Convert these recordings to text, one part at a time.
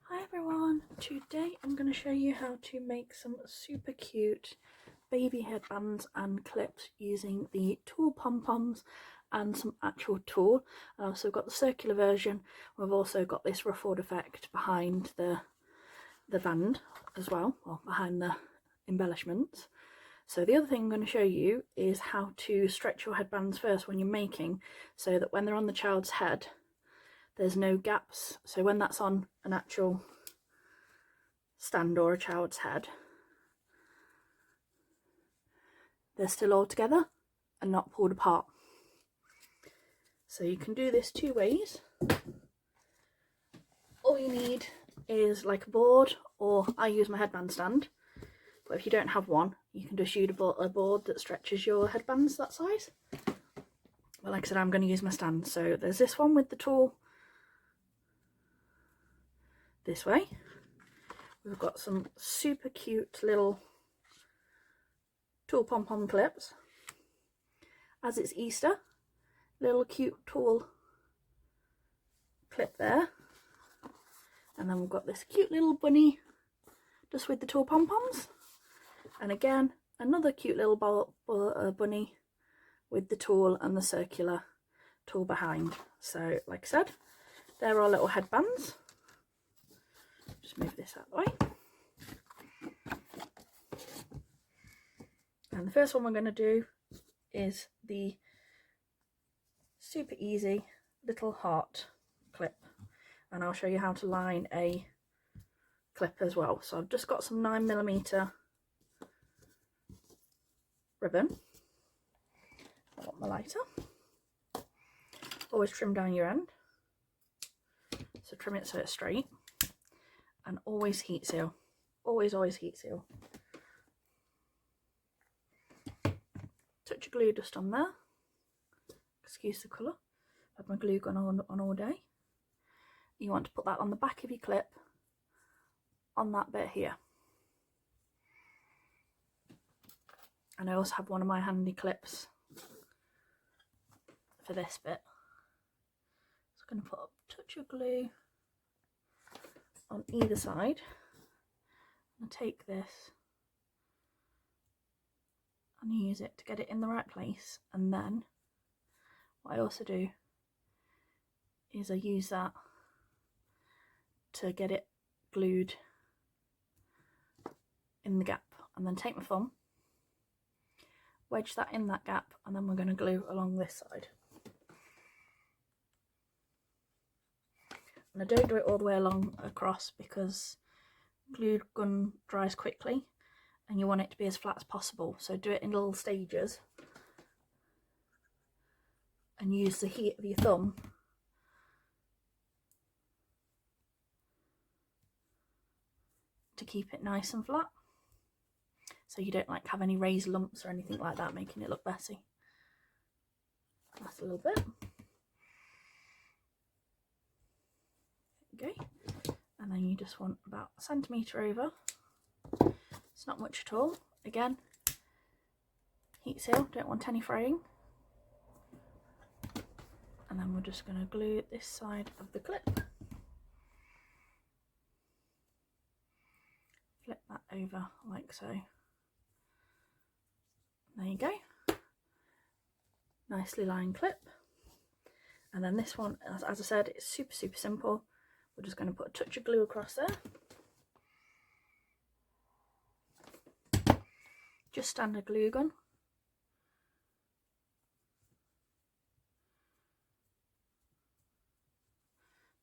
Hi everyone, today I'm going to show you how to make some super cute baby headbands and clips using the tulle pom-poms and some actual tulle. I've also got the circular version. We've also got this ruffled effect behind the band as well, or behind the embellishments. So the other thing I'm going to show you is how to stretch your headbands first when you're making, so that when they're on the child's head there's no gaps. So when that's on an actual stand or a child's head, they're still all together and not pulled apart. So you can do this two ways. All you need is like a board, or I use my headband stand, but if you don't have one you can just use a board that stretches your headbands that size. But like I said, I'm going to use my stand. So there's this one with the tulle this way. We've got some super cute little tulle pom-pom clips. As it's Easter, little cute tulle clip there. And then we've got this cute little bunny just with the tulle pom-poms. And again, another cute little bunny with the tulle and the circular tulle behind. So like I said, they're our little headbands. Just move this out of the way. And the first one we're going to do is the super easy little heart clip, and I'll show you how to line a clip as well. So I've just got some 9mm ribbon. I want my lighter. Always trim down your end, so trim it so it's straight, and always heat seal. Always heat seal. Touch of glue just on there. Excuse the colour. I've had my glue gun on all day. You want to put that on the back of your clip, on that bit here. And I also have one of my handy clips for this bit. So I'm going to put a touch of glue on either side and take this and use it to get it in the right place. And then what I also do is I use that to get it glued in the gap, and then take my thumb, wedge that in that gap, and then we're going to glue along this side. And I don't do it all the way along across because glue gun dries quickly and you want it to be as flat as possible, so do it in little stages and use the heat of your thumb to keep it nice and flat, so you don't like have any raised lumps or anything like that making it look messy. That's a little bit. Okay, and then you just want about a centimetre over. It's not much at all. Again, heat seal, don't want any fraying. And then we're just going to glue this side of the clip. Flip that over like so. There you go. Nicely lined clip. And then this one, as I said, it's super simple. We're just going to put a touch of glue across there. Just standard glue gun.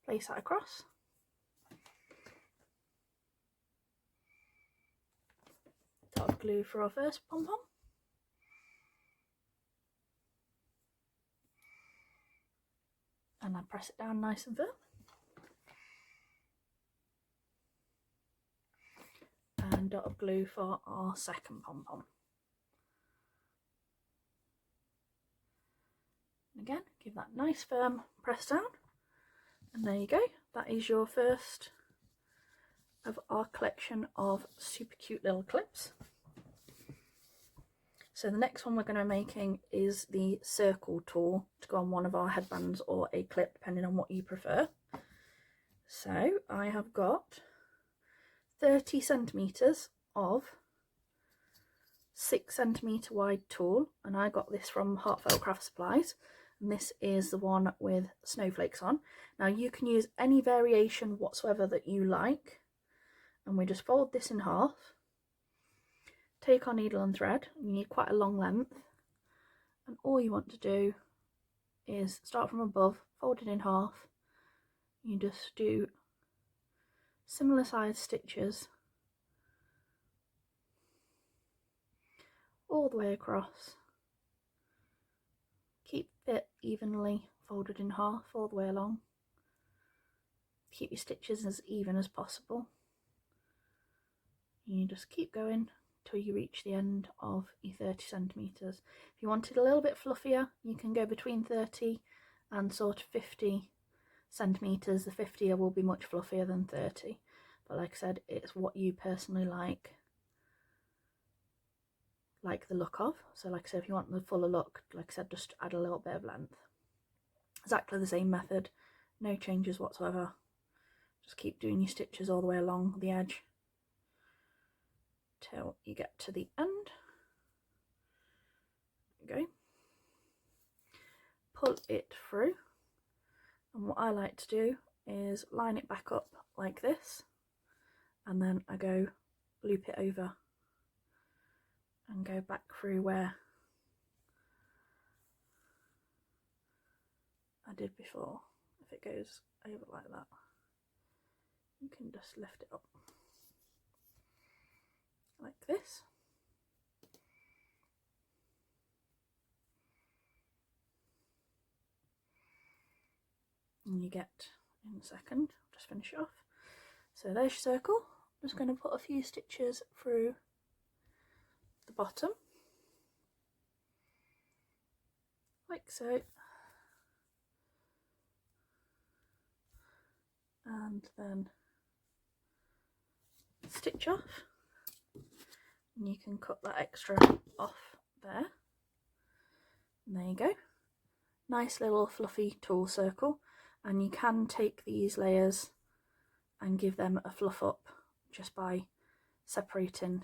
Place that across. Dot of glue for our first pom-pom. And I press it down nice and firm. And dot of glue for our second pom-pom. Again, give that nice firm press down. And there you go. That is your first of our collection of super cute little clips. So the next one we're going to be making is the circle tool to go on one of our headbands or a clip, depending on what you prefer. So I I have got 30 centimetres of 6cm wide tool, and I got this from Heartfelt Craft Supplies, and this is the one with snowflakes on. Now you can use any variation whatsoever that you like, and we just fold this in half, take our needle and thread. You need quite a long length, and all you want to do is start from above, fold it in half. You just do similar size stitches all the way across. Keep it evenly folded in half all the way along. Keep your stitches as even as possible. You just keep going till you reach the end of your 30 centimetres. If you want it a little bit fluffier, you can go between 30 and sort of 50 centimetres. The 50 will be much fluffier than 30, but like I said, it's what you personally like the look of. So like I said, if you want the fuller look, like I said, just add a little bit of length. Exactly the same method, no changes whatsoever. Just keep doing your stitches all the way along the edge till you get to the end. There you go. Pull it through, and what I like to do is line it back up like this, and then I go loop it over and go back through where I did before. If it goes over like that, you can just lift it up like this. And you get, in a second, just finish it off. So there's your circle. I'm just going to put a few stitches through the bottom, like so. And then stitch off, and you can cut that extra off there. And there you go. Nice little fluffy tulle circle, and you can take these layers and give them a fluff up just by separating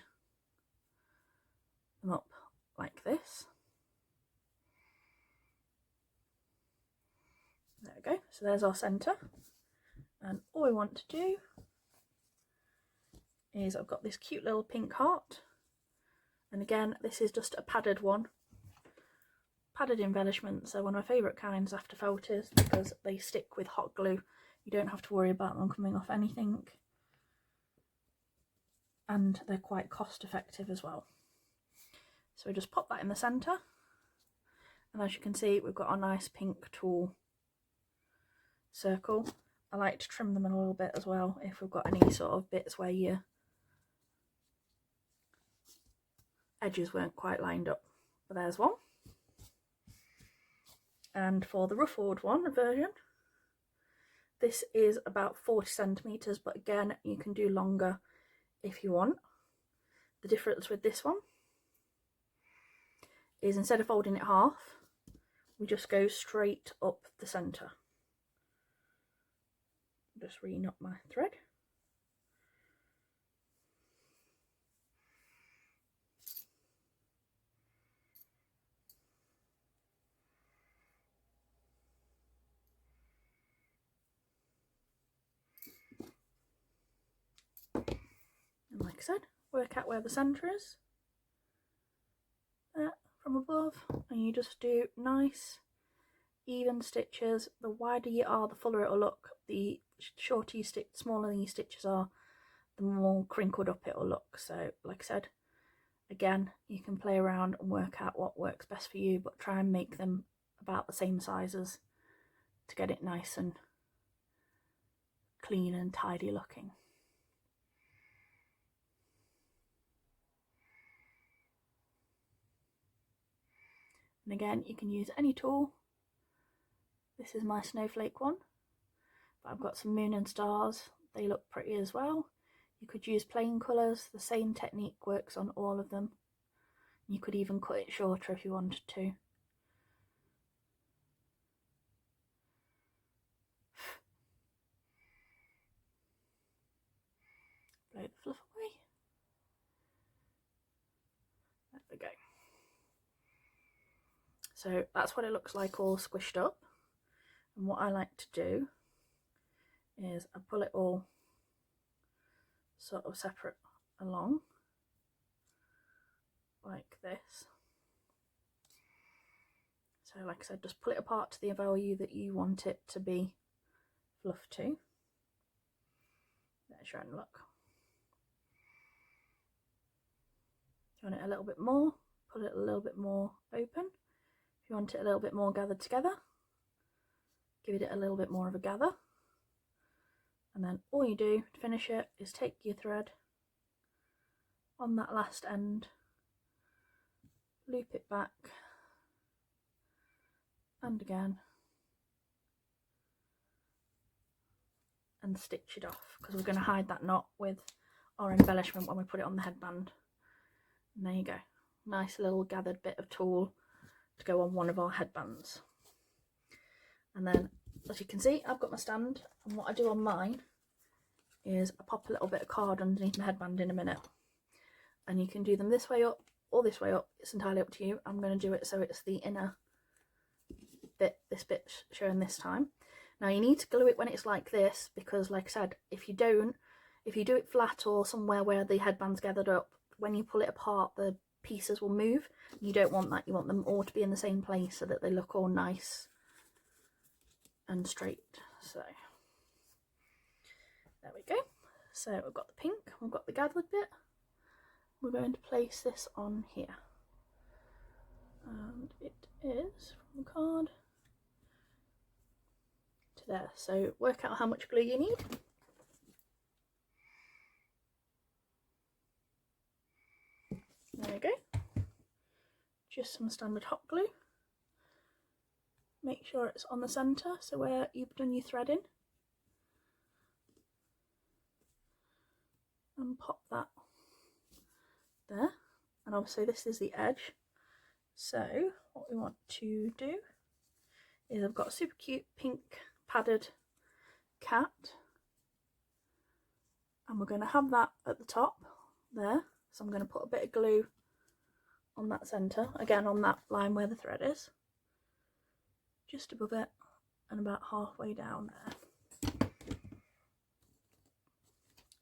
them up like this. There we go. So there's our centre, and all we want to do is, I've got this cute little pink heart, and again this is just a padded one, padded embellishment. So one of my favourite kinds after felters, because they stick with hot glue. You don't have to worry about them coming off anything, and they're quite cost effective as well. So we just pop that in the centre, and as you can see, we've got our nice pink tulle circle. I like to trim them a little bit as well if we've got any sort of bits where your edges weren't quite lined up. But there's one. And for the ruffled one version, this is about 40 centimetres, but again, you can do longer if you want. The difference with this one is, instead of folding it half, we just go straight up the centre. Just re-knot my thread. And like I said, work out where the centre is from above, and you just do nice even stitches. The wider you are, the fuller it'll look. The shorter you stitch, smaller your stitches are, the more crinkled up it'll look. So like I said, again, you can play around and work out what works best for you, but try and make them about the same sizes to get it nice and clean and tidy looking. And again, you can use any tool. This is my snowflake one, but I've got some moon and stars. They look pretty as well. You could use plain colours. The same technique works on all of them. You could even cut it shorter if you wanted to. blow the fluff away. There we go. So that's what it looks like all squished up. And what I like to do is I pull it all sort of separate along like this. So like I said, just pull it apart to the value that you want it to be fluff to. There's your own look. If you want it a little bit more, put it a little bit more open. If you want it a little bit more gathered together, give it a little bit more of a gather. And then all you do to finish it is take your thread on that last end, loop it back, and again, and stitch it off, because we're going to hide that knot with our embellishment when we put it on the headband. And there you go, nice little gathered bit of tulle to go on one of our headbands. And then, as you can see, I've got my stand, and what I do on mine is I pop a little bit of card underneath my headband in a minute. And you can do them this way up or this way up, it's entirely up to you. I'm going to do it so it's the inner bit, this bit showing this time. Now you need to glue it when it's like this, because like I said, if you do it flat or somewhere where the headband's gathered up, when you pull it apart the pieces will move. You don't want that, you want them all to be in the same place so that they look all nice and straight. So there we go. So we've got the pink, we've got the gathered bit. We're going to place this on here, and it is from the card to there. So work out how much glue you need. There we go. Just some standard hot glue. Make sure it's on the centre, so where you've done your threading, and pop that there. And obviously this is the edge, so what we want to do is, I've got a super cute pink padded cat, and we're going to have that at the top there. So I'm going to put a bit of glue on that centre, again on that line where the thread is, just above it and about halfway down there.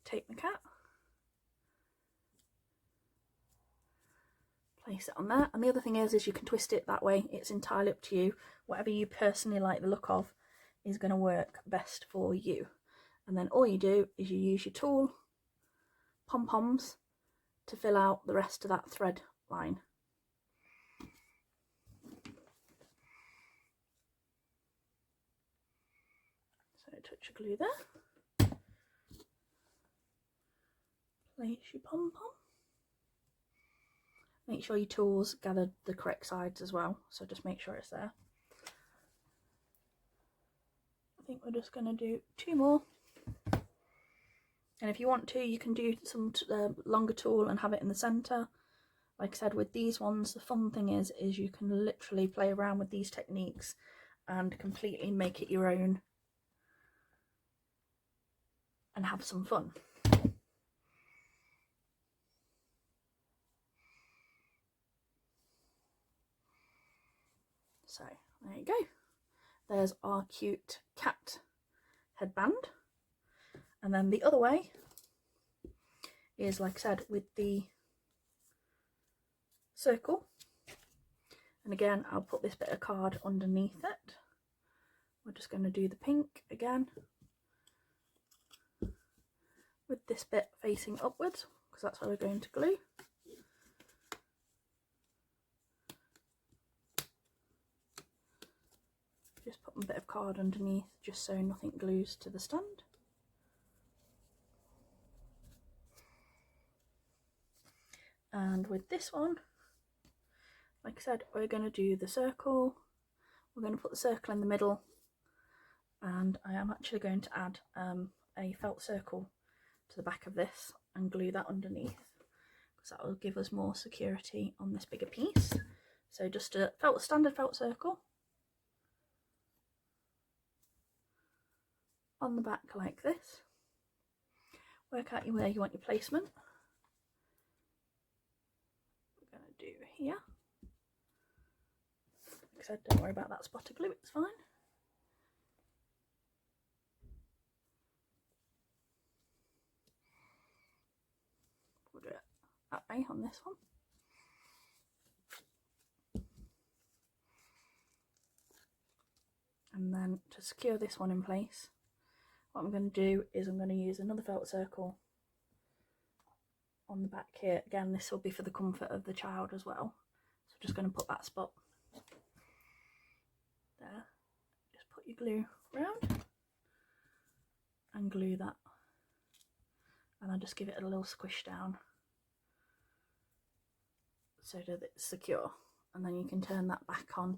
Take my cat, place it on there, and the other thing is you can twist it that way. It's entirely up to you. Whatever you personally like the look of is going to work best for you. And then all you do is you use your tulle pom-poms to fill out the rest of that thread line. So touch of glue there, place your pom-pom. Make sure your tools gather the correct sides as well, so just make sure it's there. I think we're just going to do 2 more. And if you want to, you can do some longer tulle and have it in the centre. Like I said, with these ones, the fun thing is you can literally play around with these techniques and completely make it your own and have some fun. So there you go. There's our cute cat headband. And then the other way is, like I said, with the circle. And again, I'll put this bit of card underneath it. We're just going to do the pink again, with this bit facing upwards, because that's where we're going to glue. Just put a bit of card underneath just so nothing glues to the stand. And with this one, like I said, we're going to do the circle. We're going to put the circle in the middle, and I am actually going to add a felt circle to the back of this and glue that underneath, because that will give us more security on this bigger piece. So just a standard felt circle on the back like this. work out where you want your placement. We're going to do here. Like I said, don't worry about that spot of glue, it's fine. We'll do it that way on this one. And then to secure this one in place, what I'm going to do is I'm going to use another felt circle on the back here. Again, this will be for the comfort of the child as well. So I'm just going to put that spot there. Just put your glue around and glue that. And I'll just give it a little squish down so that it's secure. And then you can turn that back on.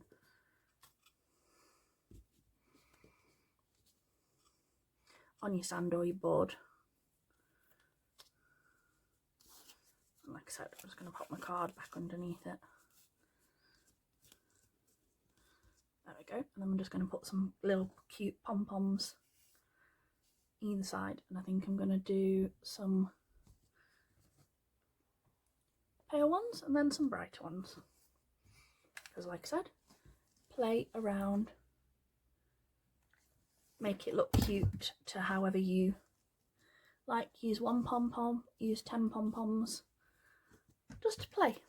On your stand or your board. And like I said, I'm just going to pop my card back underneath it. There we go. And then I'm just going to put some little cute pom-poms either side. And I think I'm going to do some pale ones and then some brighter ones. Because like I said, play around. Make it look cute to however you like. Use 1 pom-pom, use 10 pom-poms, just to play.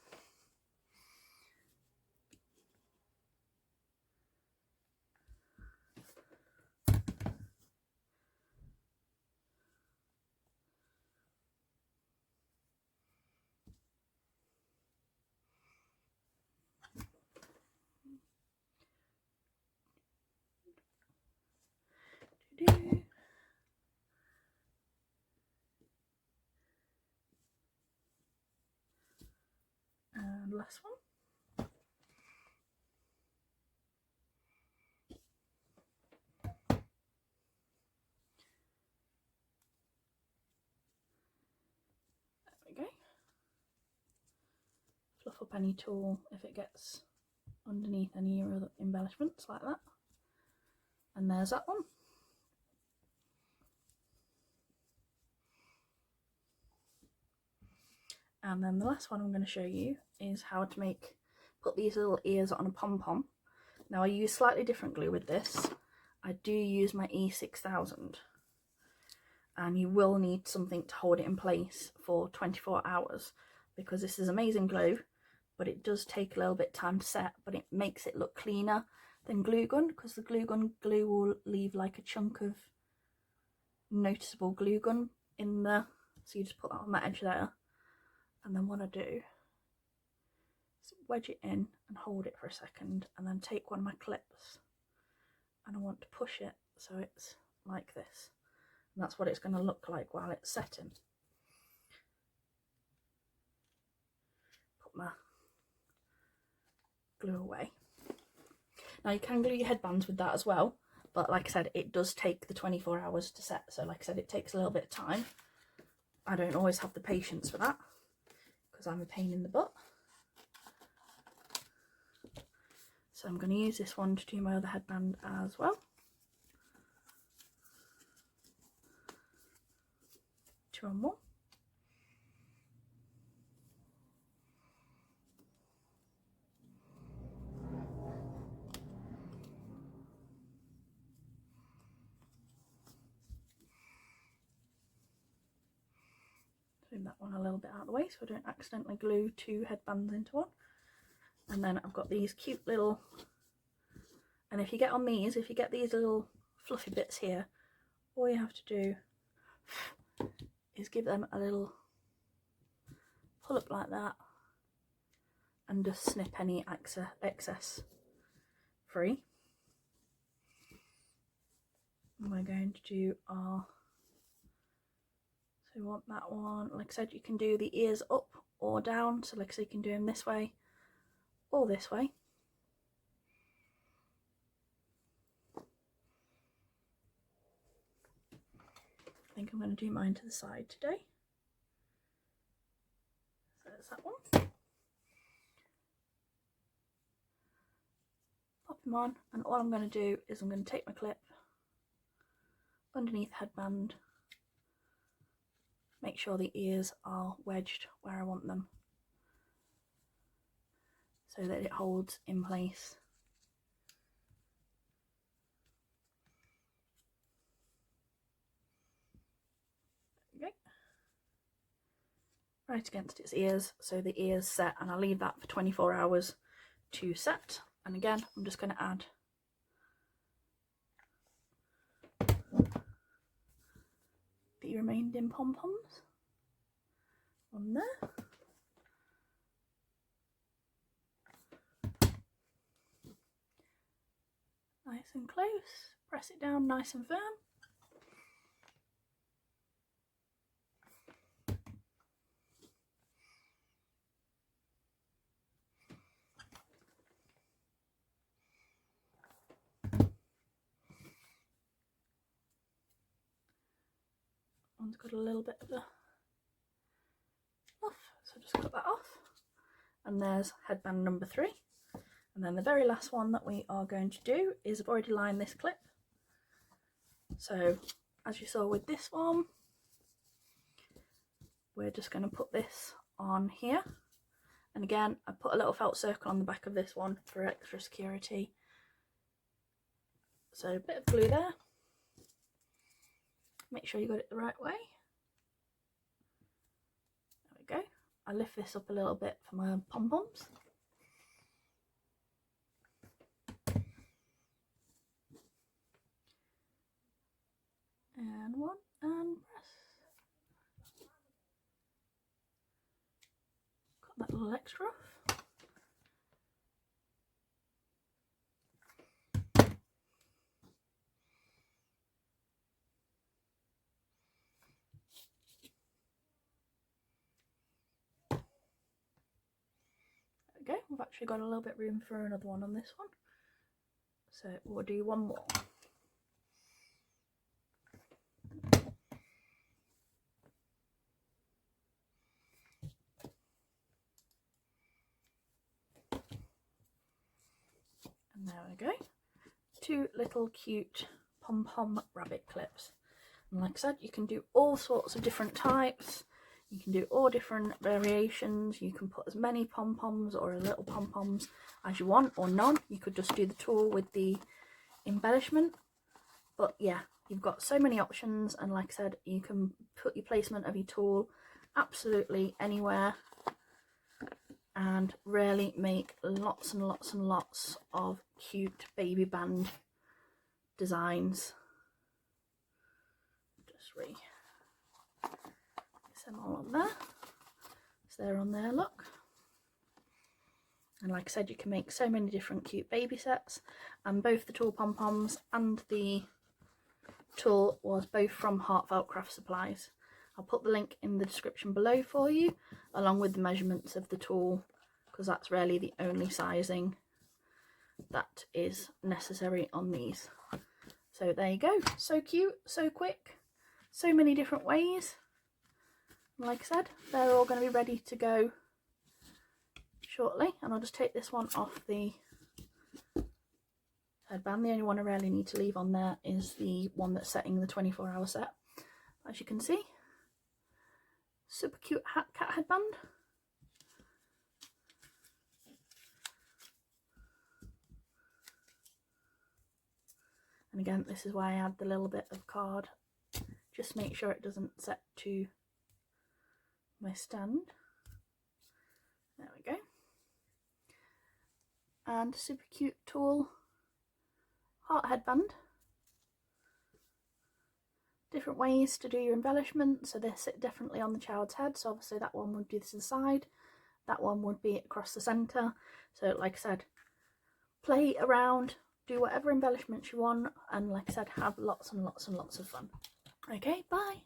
And last one. There we go. Fluff up any tool if it gets underneath any of your other embellishments like that. And there's that one. And then the last one I'm going to show you is how to put these little ears on a pom-pom. Now I use slightly different glue with this. I do use my E6000, and you will need something to hold it in place for 24 hours because this is amazing glue, but it does take a little bit of time to set, but it makes it look cleaner than glue gun because the glue gun glue will leave like a chunk of noticeable glue gun in there. So you just put that on that edge there. And then what I do is wedge it in and hold it for a second, and then take one of my clips and I want to push it so it's like this. And that's what it's going to look like while it's setting. Put my glue away. Now you can glue your headbands with that as well, but like I said, it does take the 24 hours to set. So like I said, it takes a little bit of time. I don't always have the patience for that, because I'm a pain in the butt. So I'm going to use this one to do my other headband as well. 2 on 1. Move that one a little bit out of the way so I don't accidentally glue 2 headbands into one. And then I've got these cute little, and if you get on these, if you get these little fluffy bits here, all you have to do is give them a little pull up like that and just snip any excess free. And we're going to do our, so we want that one, like I said, you can do the ears up or down, so like I said, you can do them this way or this way. I think I'm going to do mine to the side today. So there's that one. Pop them on, and all I'm going to do is I'm going to take my clip underneath the headband make sure the ears are wedged where I want them so that it holds in place. Okay. Right against its ears, so the ears set, and I'll leave that for 24 hours to set. And again, I'm just going to add the remaining pom-poms on there. Nice and close, press it down nice and firm. One's got a little bit of the fluff, so just cut that off. And there's headband number 3. And then the very last one that we are going to do is I've already lined this clip. So as you saw with this one, we're just going to put this on here. And again, I put a little felt circle on the back of this one for extra security. So a bit of glue there. Make sure you got it the right way. There we go. I lift this up a little bit for my pom-poms. And one, and press. Got that little extra off. There we go. We've actually got a little bit room for another one on this one. So we'll do one more. And there we go. 2 little cute pom-pom rabbit clips. And like I said, you can do all sorts of different types. You can do all different variations. You can put as many pom-poms or little pom-poms as you want, or none. You could just do the tool with the embellishment. But yeah, you've got so many options, and like I said, you can put your placement of your tool absolutely anywhere and really make lots and lots and lots of cute baby band designs. Just place them all on there. So they're on there, look. And like I said, you can make so many different cute baby sets, and both the tool pom-poms and the tool was both from Heartfelt Craft Supplies. I'll put the link in the description below for you, along with the measurements of the tool, because that's really the only sizing that is necessary on these. So there you go, so cute, so quick, so many different ways. Like I said, they're all going to be ready to go shortly, and I'll just take this one off the headband. The only one I really need to leave on there is the one that's setting the 24-hour set. As you can see, super cute cat headband. And again, this is why I add the little bit of card. Just make sure it doesn't set to my stand. There we go. And super cute tool heart headband. Different ways to do your embellishment, so they sit definitely on the child's head. So obviously that one would be to the side, that one would be across the centre. So like I said, play around, do whatever embellishments you want, and like I said, have lots and lots and lots of fun. Okay, bye.